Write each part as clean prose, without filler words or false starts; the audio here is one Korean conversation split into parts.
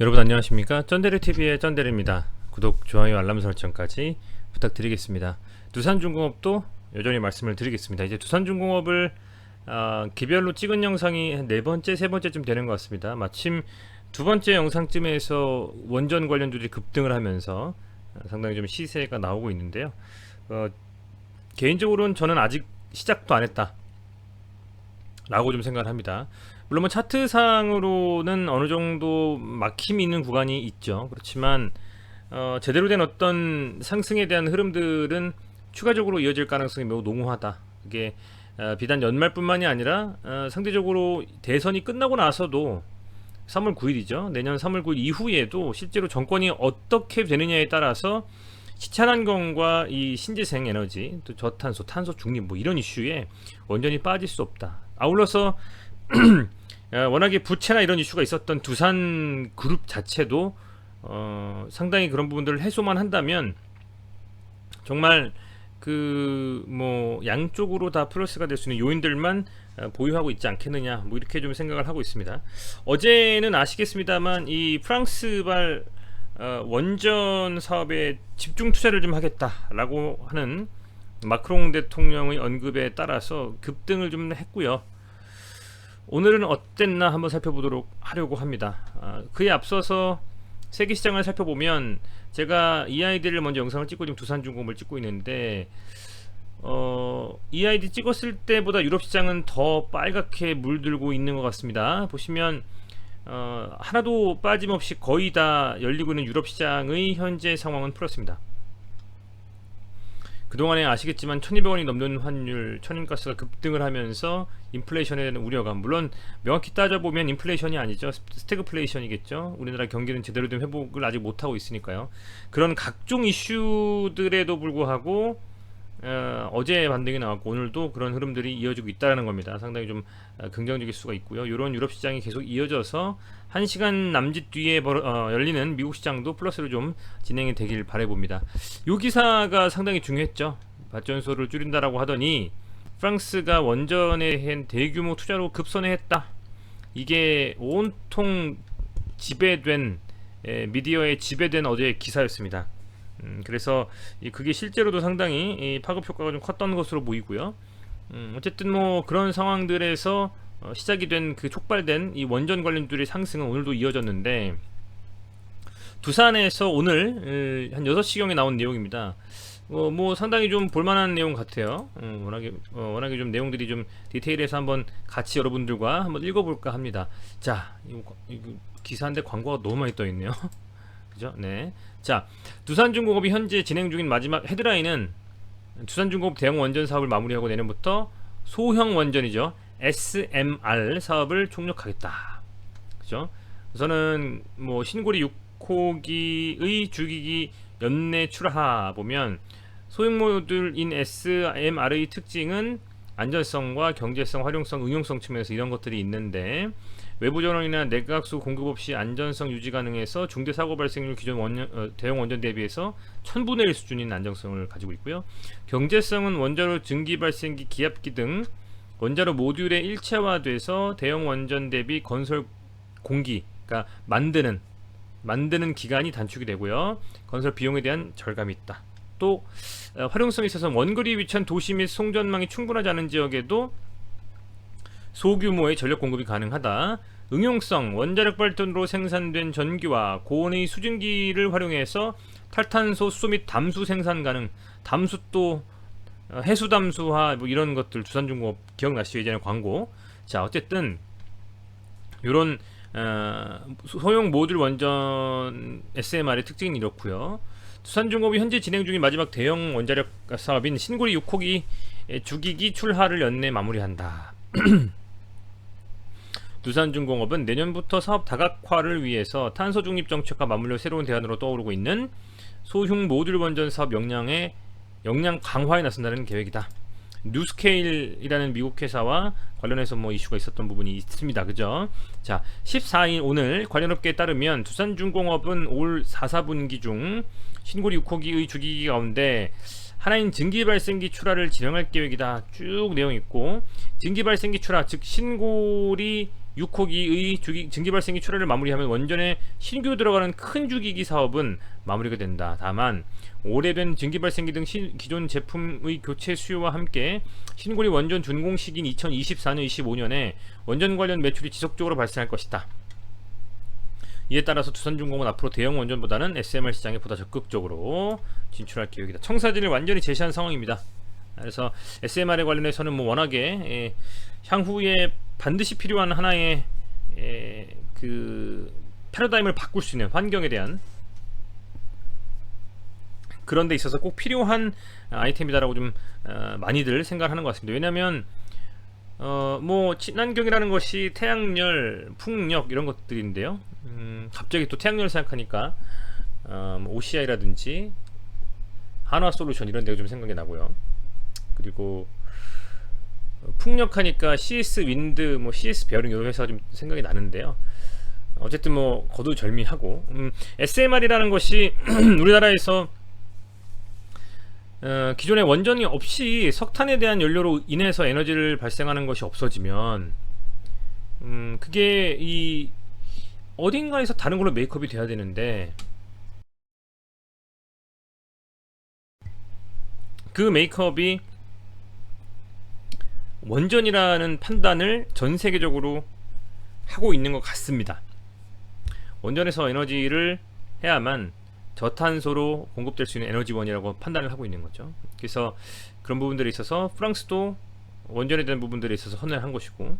여러분 안녕하십니까? 쩐데레TV의 쩐데레입니다. 구독, 좋아요, 알람 설정까지 부탁드리겠습니다. 두산중공업도 여전히 말씀을 드리겠습니다. 이제 두산중공업을 기별로 찍은 영상이 한 네 번째, 세 번째쯤 되는 것 같습니다. 마침 두 번째 영상쯤에서 원전 관련주들이 급등을 하면서 상당히 좀 시세가 나오고 있는데요. 개인적으로는 저는 아직 시작도 안 했다 라고 좀 생각을 합니다. 물론 뭐 차트상으로는 어느 정도 막힘이 있는 구간이 있죠. 그렇지만 제대로 된 어떤 상승에 대한 흐름들은 추가적으로 이어질 가능성이 매우 농후하다. 이게 비단 연말뿐만이 아니라 상대적으로 대선이 끝나고 나서도 3월 9일이죠. 내년 3월 9일 이후에도 실제로 정권이 어떻게 되느냐에 따라서 시차단검과 이 신재생 에너지, 또 저탄소, 탄소 중립 뭐 이런 이슈에 완전히 빠질 수 없다. 아울러서 워낙에 부채나 이런 이슈가 있었던 두산 그룹 자체도 상당히 그런 부분들을 해소만 한다면 정말 그 뭐 양쪽으로 다 플러스가 될 수 있는 요인들만 보유하고 있지 않겠느냐, 뭐 이렇게 좀 생각을 하고 있습니다. 어제는 아시겠습니다만 이 프랑스발 원전 사업에 집중 투자를 좀 하겠다라고 하는 마크롱 대통령의 언급에 따라서 급등을 좀 했고요. 오늘은 어땠나 한번 살펴보도록 하려고 합니다. 그에 앞서서 세계 시장을 살펴보면 제가 EID를 먼저 영상을 찍고 지금 두산중공업을 찍고 있는데 EID 찍었을 때보다 유럽 시장은 더 빨갛게 물들고 있는 것 같습니다. 보시면 하나도 빠짐없이 거의 다 열리고 있는 유럽 시장의 현재 상황은 플러스입니다. 그동안에 아시겠지만 1200원이 넘는 환율, 천연가스가 급등을 하면서 인플레이션에 대한 우려가, 물론 명확히 따져보면 인플레이션이 아니죠. 스태그플레이션이겠죠. 우리나라 경기는 제대로 된 회복을 아직 못하고 있으니까요. 그런 각종 이슈들에도 불구하고 어제 반등이 나왔고 오늘도 그런 흐름들이 이어지고 있다는 겁니다. 상당히 좀 긍정적일 수가 있고요. 이런 유럽 시장이 계속 이어져서 1시간 남짓 뒤에 열리는 미국 시장도 플러스로 좀 진행이 되길 바라봅니다. 이 기사가 상당히 중요했죠. 발전소를 줄인다라고 하더니 프랑스가 원전에 대한 대규모 투자로 급선회했다. 이게 온통 지배된 미디어에 지배된 어제의 기사였습니다. 그래서 그게 실제로도 상당히 파급 효과가 좀 컸던 것으로 보이고요. 어쨌든 뭐 그런 상황들에서 시작이 된 그 촉발된 이 원전 관련주들의 상승은 오늘도 이어졌는데, 두산에서 오늘 한 6시경에 나온 내용입니다. 뭐 상당히 좀 볼만한 내용 같아요. 워낙에 좀 내용들이 좀 디테일해서 한번 같이 여러분들과 한번 읽어볼까 합니다. 자, 이거 기사인데 광고가 너무 많이 떠 있네요. 그죠? 네. 자, 두산중공업이 현재 진행 중인 마지막 헤드라인은 두산중공업 대형 원전 사업을 마무리하고 내년부터 소형 원전이죠. SMR 사업을 총력하겠다. 그죠? 우선은 뭐 신고리 6호기의 주기기 연내 출하 보면 소형 모듈인 SMR의 특징은 안전성과 경제성, 활용성, 응용성 측면에서 이런 것들이 있는데, 외부 전원이나 내각수 공급 없이 안전성 유지 가능해서 중대 사고 발생률 기존 대형 원전 대비해서 1000분의 1 수준인 안정성을 가지고 있고요. 경제성은 원자로 증기 발생기, 기압기 등 원자로 모듈의 일체화돼서 대형 원전 대비 건설 공기, 그러니까 만드는 기간이 단축이 되고요. 건설 비용에 대한 절감이 있다. 또 활용성에 있어서 원거리에 위치한 도시 및 송전망이 충분하지 않은 지역에도 소규모의 전력 공급이 가능하다. 응용성, 원자력 발전으로 생산된 전기와 고온의 수증기를 활용해서 탈탄소, 수소 및 담수 생산 가능. 담수 또 해수 담수화 뭐 이런 것들 두산중공업 기억나시죠? 예전에 광고. 자, 어쨌든 요런 소형 모듈 원전 SMR의 특징은 이렇고요. 두산중공업이 현재 진행 중인 마지막 대형 원자력 사업인 신고리 6호기 주기기 출하를 연내 마무리한다. 두산중공업은 내년부터 사업 다각화를 위해서 탄소 중립 정책과 맞물려 새로운 대안으로 떠오르고 있는 소형 모듈 원전 사업 역량 강화에 나선다는 계획이다. 뉴스케일이라는 미국 회사와 관련해서 뭐 이슈가 있었던 부분이 있습니다. 그죠? 자, 14일 오늘 관련 업계에 따르면 두산중공업은 올 4분기 중 신고리 6호기의 주기기 가운데 하나인 증기발생기 출하를 진행할 계획이다. 쭉 내용 있고, 증기발생기 출하, 즉 신고리 6호기의 증기 발생기 출하를 마무리하면 원전에 신규 들어가는 큰 주기기 사업은 마무리가 된다. 다만 오래된 증기 발생기 등 기존 제품의 교체 수요와 함께 신고리 원전 준공 시기인 2024년, 25년에 원전 관련 매출이 지속적으로 발생할 것이다. 이에 따라서 두산중공은 앞으로 대형 원전보다는 SMR 시장에 보다 적극적으로 진출할 계획이다. 청사진을 완전히 제시한 상황입니다. 그래서 SMR에 관련해서는 뭐 워낙에 향후에 반드시 필요한 하나의 그 패러다임을 바꿀 수 있는 환경에 대한 그런 데 있어서 꼭 필요한 아이템이다라고 좀 많이들 생각하는 것 같습니다. 왜냐하면 뭐 친환경이라는 것이 태양열, 풍력 이런 것들인데요. 갑자기 또 태양열 생각하니까 뭐 OCI라든지 한화솔루션 이런 데가 좀 생각이 나고요. 그리고 풍력하니까 CS 윈드, 뭐 CS 베어링 이런 회사가 좀 생각이 나는데요. 어쨌든 뭐 거두절미하고 SMR이라는 것이 우리나라에서 기존에 원전이 없이 석탄에 대한 연료로 인해서 에너지를 발생하는 것이 없어지면 그게 이 어딘가에서 다른 걸로 메이크업이 돼야 되는데 그 메이크업이 원전이라는 판단을 전 세계적으로 하고 있는 것 같습니다. 원전에서 에너지를 해야만 저탄소로 공급될 수 있는 에너지원이라고 판단을 하고 있는 거죠. 그래서 그런 부분들에 있어서 프랑스도 원전에 대한 부분들에 있어서 선회를 한 것이고,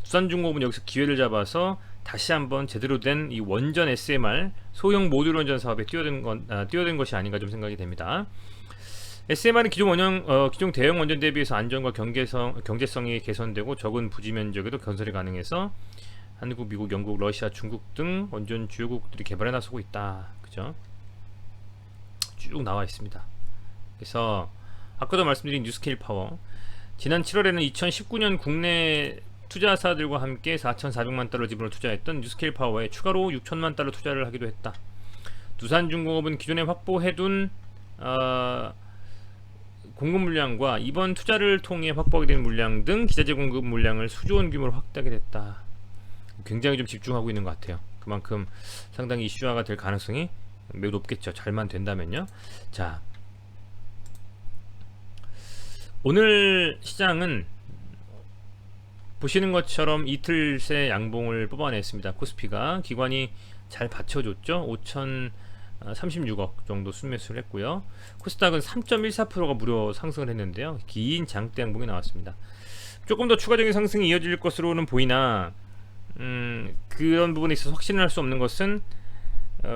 두산중공업은 여기서 기회를 잡아서 다시 한번 제대로 된 이 원전 SMR 소형 모듈 원전 사업에 뛰어든 것이 아닌가 좀 생각이 됩니다. SMR은 기존 대형 원전 대비해서 안전과 경제성이 개선되고 적은 부지 면적에도 건설이 가능해서 한국, 미국, 영국, 러시아, 중국 등 원전 주요국들이 개발에 나서고 있다. 그죠? 쭉 나와 있습니다. 그래서 아까도 말씀드린 뉴스케일 파워, 지난 7월에는 2019년 국내 투자사들과 함께 4,400만 달러 지분을 투자했던 뉴스케일 파워에 추가로 6천만 달러 투자를 하기도 했다. 두산중공업은 기존에 확보해둔 공급 물량과 이번 투자를 통해 확보하게 된 물량 등 기자재 공급 물량을 수조원 규모로 확대하게 됐다. 굉장히 좀 집중하고 있는 것 같아요. 그만큼 상당히 이슈화가 될 가능성이 매우 높겠죠. 잘만 된다면요. 자, 오늘 시장은 보시는 것처럼 이틀 새 양봉을 뽑아냈습니다. 코스피가 기관이 잘 받쳐줬죠. 5,036억 정도 순매수를 했고요. 코스닥은 3.14%가 무려 상승을 했는데요. 긴 장대 양봉이 나왔습니다. 조금 더 추가적인 상승이 이어질 것으로는 보이나 그런 부분에 있어서 확신을 할 수 없는 것은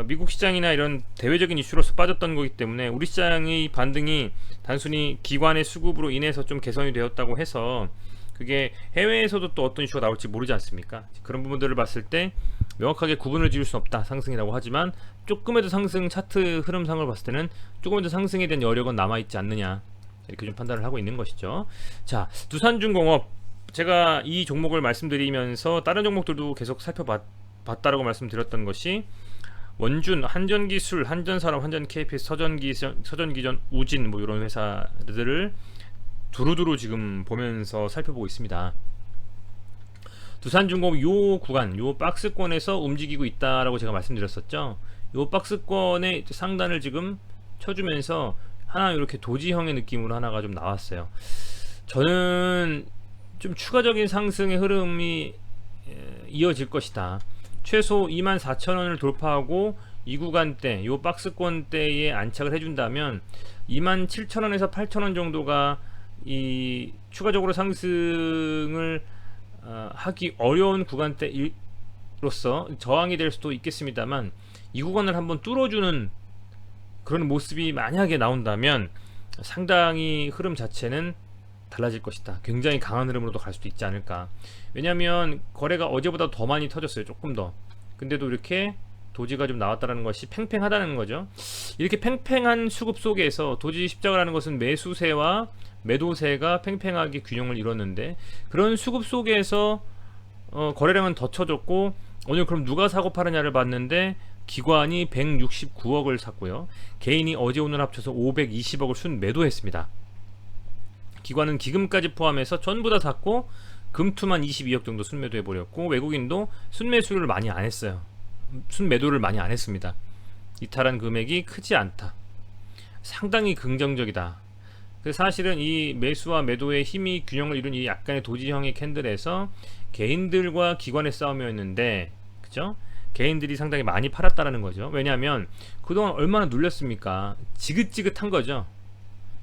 미국 시장이나 이런 대외적인 이슈로서 빠졌던 거기 때문에 우리 시장의 반등이 단순히 기관의 수급으로 인해서 좀 개선이 되었다고 해서 그게 해외에서도 또 어떤 이슈가 나올지 모르지 않습니까? 그런 부분들을 봤을 때 명확하게 구분을 지을 수 없다, 상승이라고 하지만 조금의 더 상승 차트 흐름상을 봤을 때는 조금의 더 상승에 대한 여력은 남아있지 않느냐, 이렇게 좀 판단을 하고 있는 것이죠. 자, 두산중공업, 제가 이 종목을 말씀드리면서 다른 종목들도 계속 살펴봤다라고 말씀드렸던 것이 원준, 한전기술, 한전산업, 한전KPS, 서전기전, 우진 뭐 이런 회사들을 두루두루 지금 보면서 살펴보고 있습니다. 두산중공업 요 구간, 요 박스권에서 움직이고 있다라고 제가 말씀드렸었죠. 요 박스권의 상단을 지금 쳐주면서 하나 이렇게 도지형의 느낌으로 하나가 좀 나왔어요. 저는 좀 추가적인 상승의 흐름이 이어질 것이다. 최소 24,000원을 돌파하고 이 구간대, 요 박스권대에 안착을 해준다면 27,000원에서 8,000원 정도가 이 추가적으로 상승을 하기 어려운 구간대로서 저항이 될 수도 있겠습니다만, 이 구간을 한번 뚫어주는 그런 모습이 만약에 나온다면 상당히 흐름 자체는 달라질 것이다. 굉장히 강한 흐름으로도 갈 수도 있지 않을까. 왜냐하면 거래가 어제보다 더 많이 터졌어요. 조금 더. 근데도 이렇게 도지가 좀 나왔다는 것이 팽팽하다는 거죠. 이렇게 팽팽한 수급 속에서 도지 십자가라는 것은 매수세와 매도세가 팽팽하게 균형을 이뤘는데, 그런 수급 속에서 거래량은 더 쳐졌고, 오늘 그럼 누가 사고 파느냐를 봤는데 기관이 169억을 샀고요. 개인이 어제 오늘 합쳐서 520억을 순 매도했습니다. 기관은 기금까지 포함해서 전부 다 샀고, 금투만 22억 정도 순매도해 버렸고, 외국인도 순매수를 많이 안 했어요. 순매도를 많이 안 했습니다. 이탈한 금액이 크지 않다. 상당히 긍정적이다. 그래서 사실은 이 매수와 매도의 힘이 균형을 이룬 이 약간의 도지형의 캔들에서 개인들과 기관의 싸움이었는데, 그죠? 개인들이 상당히 많이 팔았다라는 거죠. 왜냐하면 그동안 얼마나 눌렸습니까? 지긋지긋한 거죠.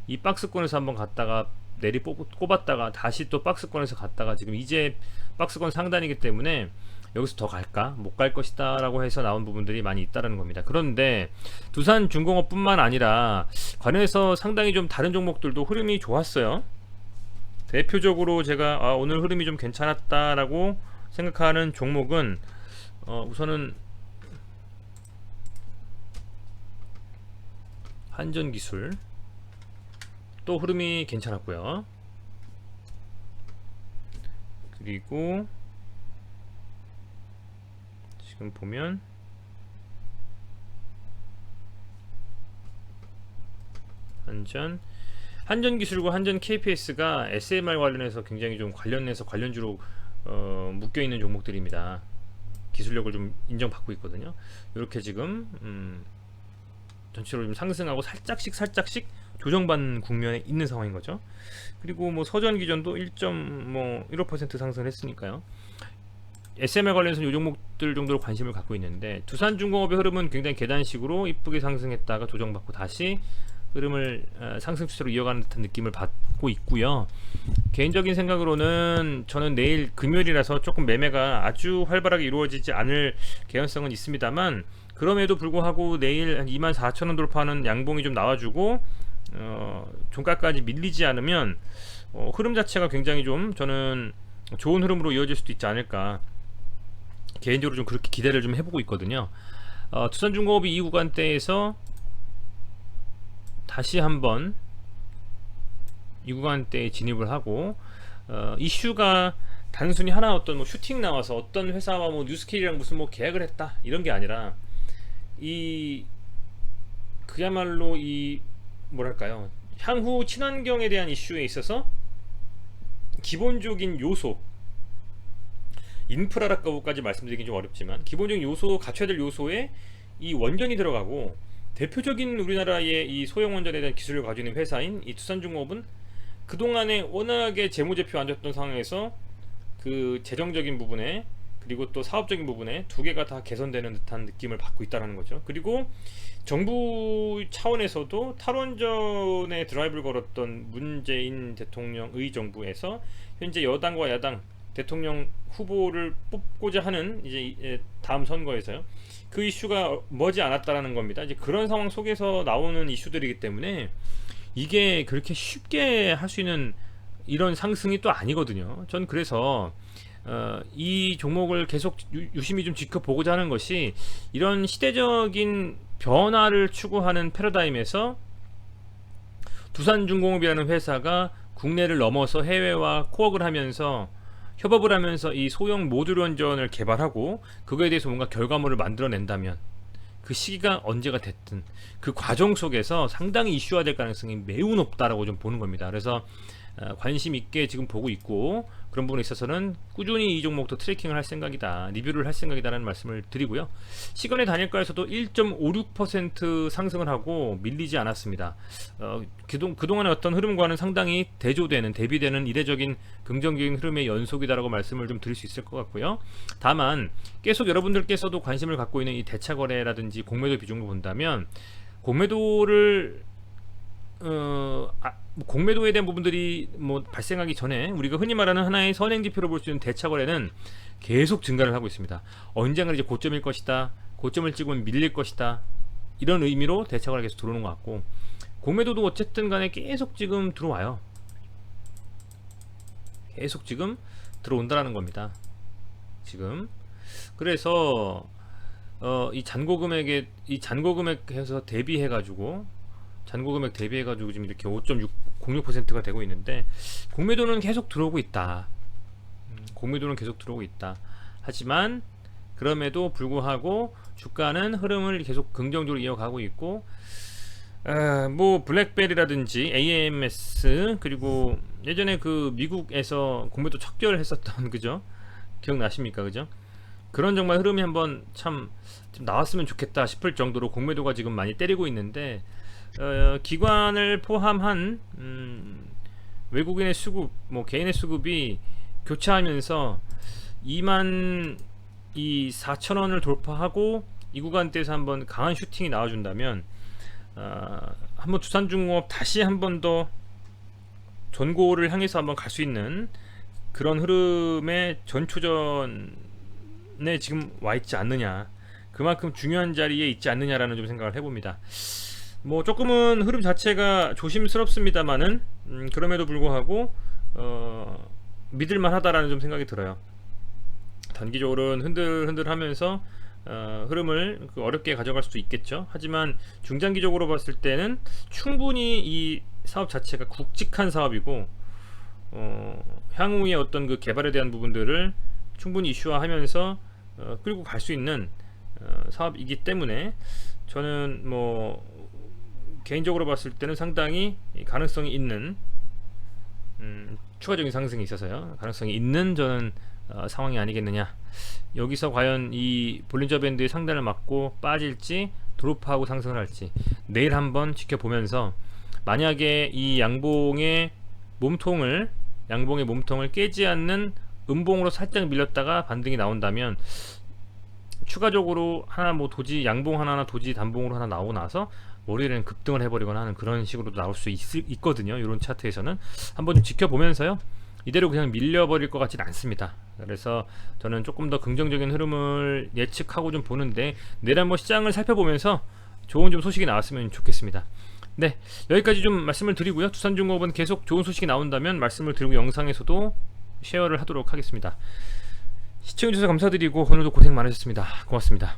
이 박스권에서 한번 갔다가 내리 꼽았다가 다시 또 박스권에서 갔다가 지금 이제 박스권 상단이기 때문에 여기서 더 갈까? 못 갈 것이다 라고 해서 나온 부분들이 많이 있다는 겁니다. 그런데 두산중공업 뿐만 아니라 관련해서 상당히 좀 다른 종목들도 흐름이 좋았어요. 대표적으로 제가 오늘 흐름이 좀 괜찮았다라고 생각하는 종목은 우선은 한전기술, 또 흐름이 괜찮았고요. 그리고 지금 보면 한전기술과 한전 KPS가 SMR 관련해서 굉장히 좀 관련주로 묶여있는 종목들입니다. 기술력을 좀 인정받고 있거든요. 이렇게 지금 전체적으로 좀 상승하고 살짝씩 조정받는 국면에 있는 상황인 거죠. 그리고 뭐 서전기전도 1.15% 상승을 했으니까요. SMR 관련해서 이 종목들 정도로 관심을 갖고 있는데, 두산중공업의 흐름은 굉장히 계단식으로 이쁘게 상승했다가 조정받고 다시 흐름을 상승 추세로 이어가는 듯한 느낌을 받고 있고요. 개인적인 생각으로는 저는 내일 금요일이라서 조금 매매가 아주 활발하게 이루어지지 않을 개연성은 있습니다만, 그럼에도 불구하고 내일 한 24,000원 돌파하는 양봉이 좀 나와주고 종가까지 밀리지 않으면 흐름 자체가 굉장히 좀 저는 좋은 흐름으로 이어질 수도 있지 않을까, 개인적으로 좀 그렇게 기대를 좀 해보고 있거든요. 두산중공업이 이 구간대에서 다시 한번 이 구간대에 진입을 하고, 이슈가 단순히 하나 어떤 뭐 슈팅 나와서 어떤 회사와 뭐 뉴스케일이랑 무슨 뭐 계약을 했다 이런 게 아니라, 그야말로 뭐랄까요, 향후 친환경에 대한 이슈에 있어서 기본적인 요소, 인프라라고까지 말씀드리긴 좀 어렵지만 기본적인 요소, 갖춰야 될 요소에 이 원전이 들어가고, 대표적인 우리나라의 이 소형 원전에 대한 기술을 가지고 있는 회사인 이 두산중공업은 그동안에 워낙에 재무제표 안 좋았던 상황에서 그 재정적인 부분에 그리고 또 사업적인 부분에 두 개가 다 개선되는 듯한 느낌을 받고 있다는 거죠. 그리고 정부 차원에서도 탈원전에 드라이브를 걸었던 문재인 대통령의 정부에서 현재 여당과 야당 대통령 후보를 뽑고자 하는 이제 다음 선거에서요, 그 이슈가 머지 않았다라는 겁니다. 이제 그런 상황 속에서 나오는 이슈들이기 때문에 이게 그렇게 쉽게 할 수 있는 이런 상승이 또 아니거든요. 전 그래서 이 종목을 계속 유심히 좀 지켜보고자 하는 것이, 이런 시대적인 변화를 추구하는 패러다임에서 두산중공업이라는 회사가 국내를 넘어서 해외와 코웍을 하면서 협업을 하면서 이 소형 모듈 원전을 개발하고 그거에 대해서 뭔가 결과물을 만들어낸다면, 그 시기가 언제가 됐든 그 과정 속에서 상당히 이슈화될 가능성이 매우 높다라고 좀 보는 겁니다. 그래서 관심 있게 지금 보고 있고, 그런 부분에 있어서는 꾸준히 이 종목도 트래킹을 할 생각이다, 리뷰를 할 생각이다라는 말씀을 드리고요. 시간의 단일가에서도 1.56% 상승을 하고 밀리지 않았습니다. 그동안의 어떤 흐름과는 상당히 대비되는 이례적인 긍정적인 흐름의 연속이다라고 말씀을 좀 드릴 수 있을 것 같고요. 다만 계속 여러분들께서도 관심을 갖고 있는 이 대차거래라든지 공매도 비중을 본다면, 공매도에 대한 부분들이 뭐 발생하기 전에 우리가 흔히 말하는 하나의 선행지표로 볼 수 있는 대차거래는 계속 증가를 하고 있습니다. 언젠가 이제 고점일 것이다, 고점을 찍으면 밀릴 것이다, 이런 의미로 대차거래가 계속 들어오는 것 같고, 공매도도 어쨌든 간에 계속 지금 들어와요. 계속 지금 들어온다라는 겁니다. 지금 그래서 이 잔고금액에서 대비해가지고 지금 이렇게 5.06%가 되고 있는데, 공매도는 계속 들어오고 있다. 하지만 그럼에도 불구하고 주가는 흐름을 계속 긍정적으로 이어가고 있고, 뭐 블랙벨이라든지 AMS, 그리고 예전에 그 미국에서 공매도 척결했었던 그죠? 기억나십니까? 그죠? 그런 정말 흐름이 한번 참 좀 나왔으면 좋겠다 싶을 정도로 공매도가 지금 많이 때리고 있는데, 기관을 포함한 외국인의 수급, 뭐 개인의 수급이 교차하면서 2만 이 4천원을 돌파하고 이 구간대에서 한번 강한 슈팅이 나와준다면, 한번 두산중공업 다시 한 번 더 전고를 향해서 한번 갈 수 있는 그런 흐름의 전초전에 지금 와 있지 않느냐, 그만큼 중요한 자리에 있지 않느냐라는 좀 생각을 해봅니다. 뭐 조금은 흐름 자체가 조심스럽습니다만은, 그럼에도 불구하고 믿을만하다라는 좀 생각이 들어요. 단기적으로는 흔들흔들하면서 흐름을 어렵게 가져갈 수도 있겠죠. 하지만 중장기적으로 봤을 때는 충분히 이 사업 자체가 굵직한 사업이고, 향후에 어떤 그 개발에 대한 부분들을 충분히 이슈화하면서 끌고 갈 수 있는 사업이기 때문에, 저는 뭐 개인적으로 봤을 때는 상당히 가능성이 있는, 추가적인 상승이 있어서요, 가능성이 있는 저는 상황이 아니겠느냐. 여기서 과연 이 볼린저 밴드의 상단을 맞고 빠질지 드롭하고 상승을 할지 내일 한번 지켜보면서, 만약에 이 양봉의 몸통을 깨지 않는 음봉으로 살짝 밀렸다가 반등이 나온다면, 추가적으로 하나 뭐 도지 양봉 하나 도지 단봉으로 하나 나오고 나서 월요일에는 급등을 해버리거나 하는 그런 식으로도 나올 수 있거든요. 이런 차트에서는 한번 좀 지켜보면서요, 이대로 그냥 밀려버릴 것 같지는 않습니다. 그래서 저는 조금 더 긍정적인 흐름을 예측하고 좀 보는데, 내일 한번 시장을 살펴보면서 좋은 좀 소식이 나왔으면 좋겠습니다. 네, 여기까지 좀 말씀을 드리고요, 두산중공업은 계속 좋은 소식이 나온다면 말씀을 드리고 영상에서도 쉐어를 하도록 하겠습니다. 시청해주셔서 감사드리고 오늘도 고생 많으셨습니다. 고맙습니다.